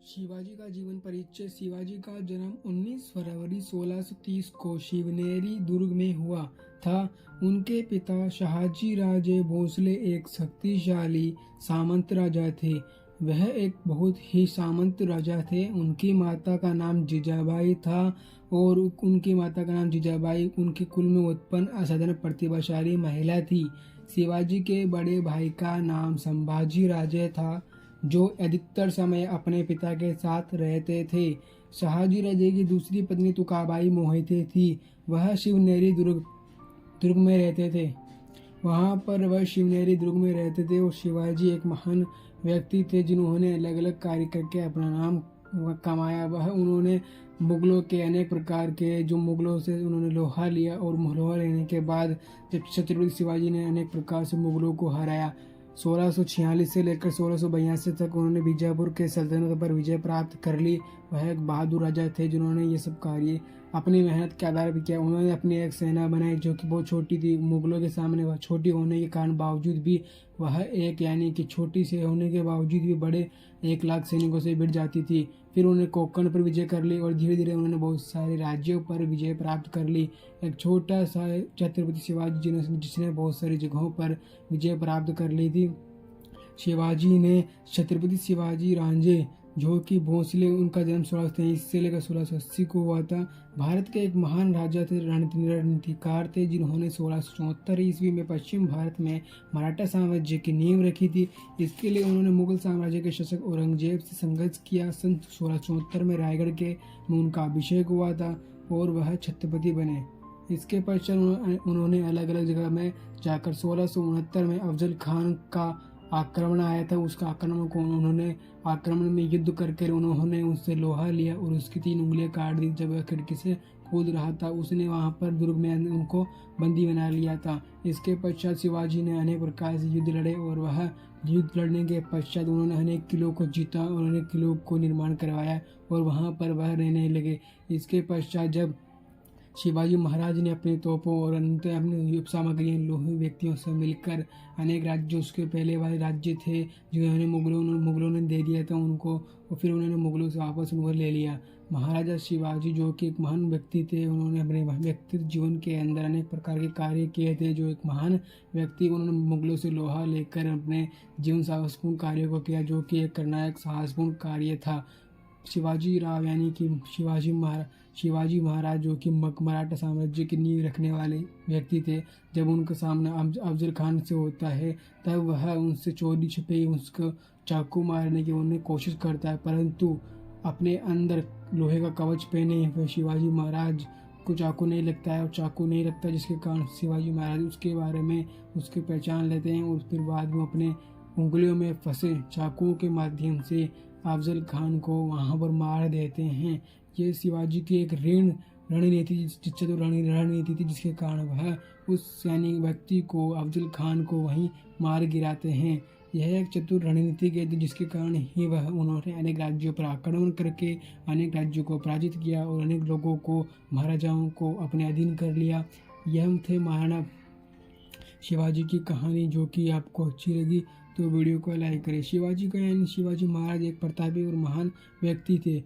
शिवाजी का जीवन परिचय। शिवाजी का जन्म 19 फरवरी 1630 को शिवनेरी दुर्ग में हुआ था। उनके पिता शहाजी राजे भोसले एक शक्तिशाली सामंत राजा थे। वह एक बहुत ही सामंत राजा थे। उनकी माता का नाम जीजाबाई था और उनकी माता का नाम जीजाबाई उनके कुल में उत्पन्न असाधारण प्रतिभाशाली महिला थी। शिवाजी के बड़े भाई का नाम संभाजी राजे था, जो अधिकतर समय अपने पिता के साथ रहते थे। शहाजी राजे की दूसरी पत्नी तुकाबाई मोहिते थी। वह शिवनेरी दुर्ग में रहते थे। वह शिवनेरी दुर्ग में रहते थे और शिवाजी एक महान व्यक्ति थे जिन्होंने अलग अलग कार्य करके अपना नाम कमाया। उन्होंने मुगलों के अनेक प्रकार के जो मुगलों से उन्होंने लोहा लिया और लोहा लेने के बाद जब छत्रपति शिवाजी ने अनेक प्रकार से मुगलों को हराया। 1646 से लेकर 1682 तक उन्होंने बीजापुर के सल्तनत पर विजय प्राप्त कर ली। वह एक बहादुर राजा थे जिन्होंने ये सब कार्य अपनी मेहनत के आधार पर किया। उन्होंने अपनी एक सेना बनाई जो कि बहुत छोटी थी। मुगलों के सामने वह छोटी होने के कारण बावजूद भी वह एक यानी कि छोटी से होने के बावजूद भी बड़े 1 लाख सैनिकों से भिड़ जाती थी। फिर उन्होंने कोंकण पर विजय कर ली और धीरे धीरे उन्होंने बहुत सारे राज्यों पर विजय प्राप्त कर ली। एक छोटा सा छत्रपति शिवाजी जिसने बहुत सारी जगहों पर विजय प्राप्त कर ली थी। शिवाजी ने छत्रपति शिवाजी राजे जो कि भोसले, उनका जन्म 1623 से लेकर 1680 को हुआ था, भारत के एक महान राजा थे, रणनीतिकार थे जिन्होंने 1674 ईस्वी में पश्चिम भारत में मराठा साम्राज्य की नींव रखी थी। इसके लिए उन्होंने मुगल साम्राज्य के शासक औरंगजेब से संघर्ष किया। सन 1674 में रायगढ़ में उनका अभिषेक हुआ था और वह छत्रपति बने। इसके पश्चात उन्होंने अलग अलग जगह में जाकर 1669 में अफजल खान का आक्रमण आया था। उसका आक्रमण में युद्ध करके उन्होंने उससे लोहा लिया और उसकी 3 उंगलियां काट दी। जब वह खिड़की से कूद रहा था उसने वहां पर दुर्ग में उनको बंदी बना लिया था। इसके पश्चात शिवाजी ने अनेक प्रकार से युद्ध लड़े और वह युद्ध लड़ने के पश्चात उन्होंने अनेक किलों को जीता और अनेक किलों को निर्माण करवाया और वहां पर वह रहने लगे। इसके पश्चात जब शिवाजी महाराज ने अपने तोपों और अपनी युद्ध सामग्रियों लोहे व्यक्तियों से मिलकर अनेक राज्य, उसके पहले वाले राज्य थे जिन्होंने मुगलों ने दे दिया था उनको, और फिर उन्होंने मुगलों से वापस उनको ले लिया। महाराजा शिवाजी जो कि एक महान व्यक्ति थे, उन्होंने अपने व्यक्तिगत जीवन के अंदर अनेक प्रकार के कार्य किए थे। जो एक महान व्यक्ति, उन्होंने मुगलों से लोहा लेकर अपने जीवन साहसपूर्ण कार्यों को किया, जो कि एक करना एक साहसपूर्ण कार्य था। शिवाजी राव यानी कि शिवाजी महाराज जो कि मराठा साम्राज्य की नींव रखने वाले व्यक्ति थे। जब उनका सामना अफजल खान से होता है तब वह उनसे चोरी छिपे उसको चाकू मारने की उन्हें कोशिश करता है, परंतु अपने अंदर लोहे का कवच पहने हुए शिवाजी महाराज को चाकू नहीं लगता है और चाकू नहीं लगता, जिसके कारण शिवाजी महाराज उसके बारे में उसकी पहचान लेते हैं और फिर बाद में अपने उंगलियों में फंसे चाकुओं के माध्यम से अफजल खान को वहां पर मार देते हैं। ये शिवाजी की एक रणनीति थी जिसके कारण वह उस सैनिक व्यक्ति को, अफजल खान को वहीं मार गिराते हैं। यह एक चतुर रणनीति के थी जिसके कारण ही उन्होंने अनेक राज्यों पर आक्रमण करके अनेक राज्यों को पराजित किया और अनेक लोगों को, महाराजाओं को अपने अधीन कर लिया। यह थे महाराणा शिवाजी की कहानी। जो कि आपको अच्छी लगी तो वीडियो को लाइक करें। शिवाजी का यानी शिवाजी महाराज एक प्रतापी और महान व्यक्ति थे।